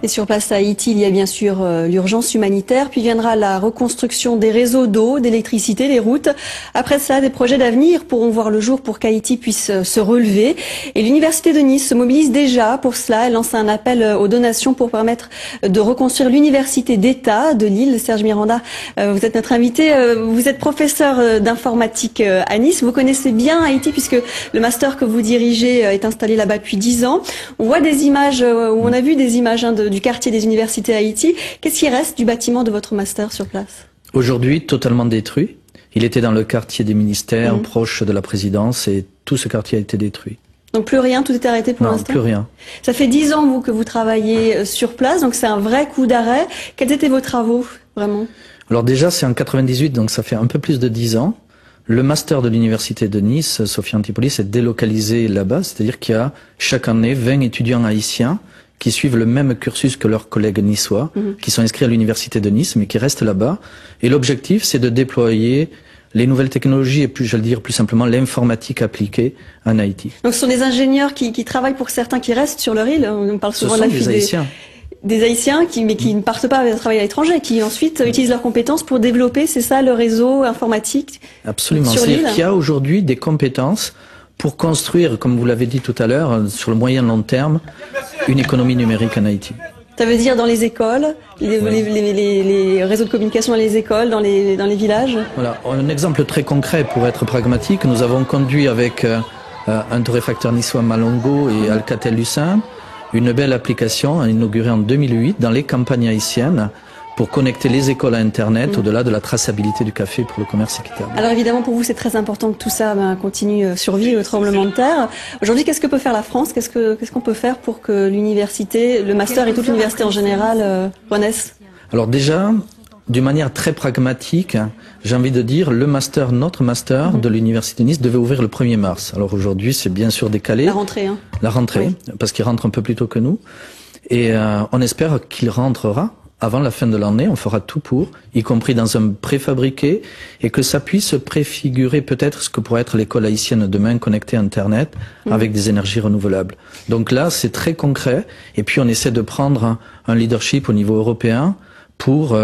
Et sur place à Haïti, il y a bien sûr l'urgence humanitaire, puis viendra la reconstruction des réseaux d'eau, d'électricité, des routes. Après ça, des projets d'avenir pourront voir le jour pour qu'Haïti puisse se relever. Et l'Université de Nice se mobilise déjà pour cela. Elle lance un appel aux donations pour permettre de reconstruire l'université d'État de l'île. Serge Miranda, vous êtes notre invité. Vous êtes professeur d'informatique à Nice. Vous connaissez bien Haïti puisque le master que vous dirigez est installé là-bas depuis 10 ans. On voit des images, où on a vu des images du quartier des universités à Haïti. Qu'est-ce qui reste du bâtiment de votre master sur place? Aujourd'hui, totalement détruit. Il était dans le quartier des ministères, proche de la présidence, et tout ce quartier a été détruit. Donc plus rien, tout est arrêté pour l'instant? Non, plus rien. Ça fait 10 ans, vous, que vous travaillez sur place, donc c'est un vrai coup d'arrêt. Quels étaient vos travaux, vraiment? Alors déjà, c'est en 98, donc ça fait un peu plus de 10 ans. Le master de l'Université de Nice, Sophia Antipolis, est délocalisé là-bas, c'est-à-dire qu'il y a chaque année 20 étudiants haïtiens qui suivent le même cursus que leurs collègues niçois, qui sont inscrits à l'Université de Nice, mais qui restent là-bas. Et l'objectif, c'est de déployer les nouvelles technologies et plus, j'allais dire plus simplement, l'informatique appliquée en Haïti. Donc ce sont des ingénieurs qui travaillent pour certains qui restent sur leur île. On parle souvent de la des Haïtiens. Des Haïtiens qui ne partent pas travailler à l'étranger, qui ensuite utilisent leurs compétences pour développer, c'est ça, le réseau informatique? Absolument. C'est-à-dire qu'il y a aujourd'hui des compétences pour construire, comme vous l'avez dit tout à l'heure, sur le moyen long terme, une économie numérique en Haïti. Ça veut dire dans les écoles, les réseaux de communication dans les écoles, dans les villages? Voilà, un exemple très concret pour être pragmatique. Nous avons conduit avec un torréfacteur niçois Malongo et Alcatel-Lucent une belle application inaugurée en 2008 dans les campagnes haïtiennes pour connecter les écoles à Internet au-delà de la traçabilité du café pour le commerce équitable. Alors évidemment, pour vous, c'est très important que tout ça continue, survivre au tremblement de terre. Aujourd'hui, qu'est-ce que peut faire la France? Qu'est-ce qu'on peut faire pour que l'université, le master et toute l'université en général renaissent? Alors déjà, d'une manière très pragmatique, j'ai envie de dire, notre master de l'Université de Nice devait ouvrir le 1er mars. Alors aujourd'hui, c'est bien sûr décalé. La rentrée, hein. La rentrée, oui. Parce qu'il rentre un peu plus tôt que nous. Et on espère qu'il rentrera avant la fin de l'année. On fera tout pour, y compris dans un préfabriqué, et que ça puisse préfigurer peut-être ce que pourrait être l'école haïtienne demain, connectée à Internet, avec des énergies renouvelables. Donc là, c'est très concret. Et puis on essaie de prendre un leadership au niveau européen pour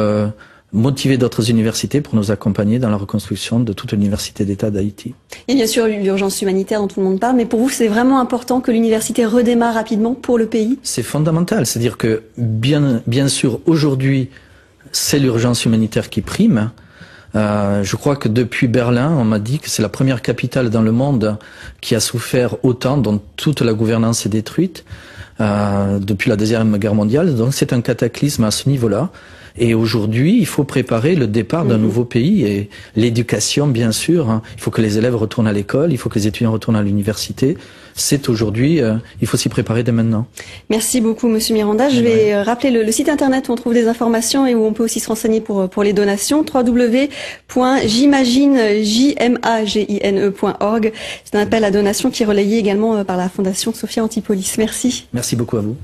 motiver d'autres universités pour nous accompagner dans la reconstruction de toute l'université d'État d'Haïti. Et bien sûr l'urgence humanitaire dont tout le monde parle, mais pour vous c'est vraiment important que l'université redémarre rapidement pour le pays? C'est fondamental, c'est-à-dire que bien sûr aujourd'hui c'est l'urgence humanitaire qui prime. Je crois que depuis Berlin, on m'a dit que c'est la première capitale dans le monde qui a souffert autant, dont toute la gouvernance est détruite depuis la Deuxième Guerre mondiale. Donc c'est un cataclysme à ce niveau-là. Et aujourd'hui, il faut préparer le départ d'un nouveau pays et l'éducation, bien sûr. Hein. Il faut que les élèves retournent à l'école, il faut que les étudiants retournent à l'université. C'est aujourd'hui, il faut s'y préparer dès maintenant. Merci beaucoup, Monsieur Miranda. Je vais rappeler le site internet où on trouve des informations et où on peut aussi se renseigner pour les donations. www.jimagine.org. C'est un appel à donation qui est relayé également par la Fondation Sophia Antipolis. Merci. Merci beaucoup à vous.